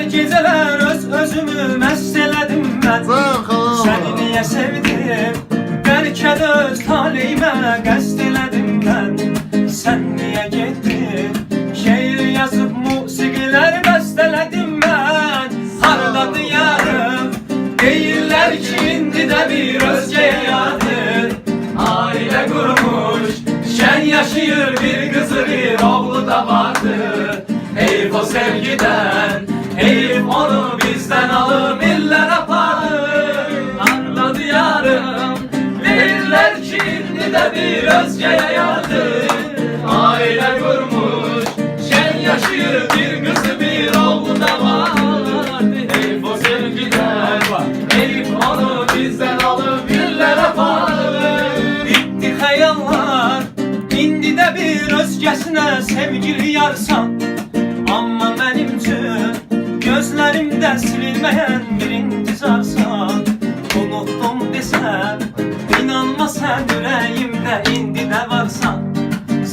geceler özümü məst elədim mən. Səni niyə sevdim, bəlkə də öz taleyimə qəsd elədim mən. Sən niyə getdin, şeir yazıb musiqilər bəst elədim mən. Hardadır yarım, deyirlər ki, indi də bir özgəyə yadır. Ailə qurmuş, şən yaşayır, bir qızı bir oğlu da vardı. Heyf o sevgiden, heyf onu bizden alıb illər aparır. Anladı yarım, verirlər ki, indi də bir özgəyə yadır. Ailə qurmuş, şən yaşayır, bir qızı bir oğlu da vardı. Heyf o sevgiden, heyf onu bizden alıb illər aparır. Bitti xəyallar, indi də bir özgəsinə sevgili yarsan. Amma mənim üçün gözlərimdə silinməyən bir intizarsan. Unutdum desəm, inanma sən ürəyimdə indi də varsan.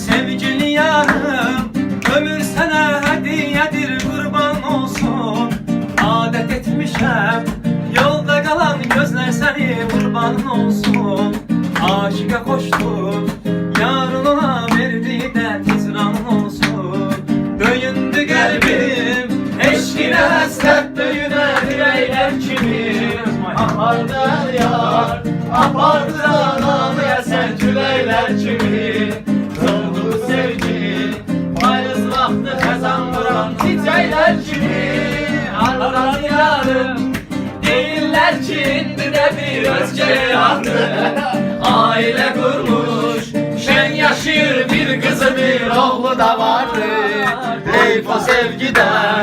Sevgili yarım, ömür sənə hədiyyədir, qurban olsun. Adət etmişəm, yolda qalan gözlər səni qurban olsun. Aşıqa qoşdum, yarın ona verdiyi də tizran olsun. Döyündü qəlbim, eşqinə həsrət döyünər ürəklər kimi. Apardı yar, apardı anamıya sən küləklər kimi. Doğdu sevgi, payız vaxtı xəzan vuran çiçəklər kimi. Aradan yarım, deyirlər ki, indi də bir özgəyə yandı. Ailə qurmuş, şən yaşayır, bir qızı bir oğlu da vardı. Heyf o sevgiden,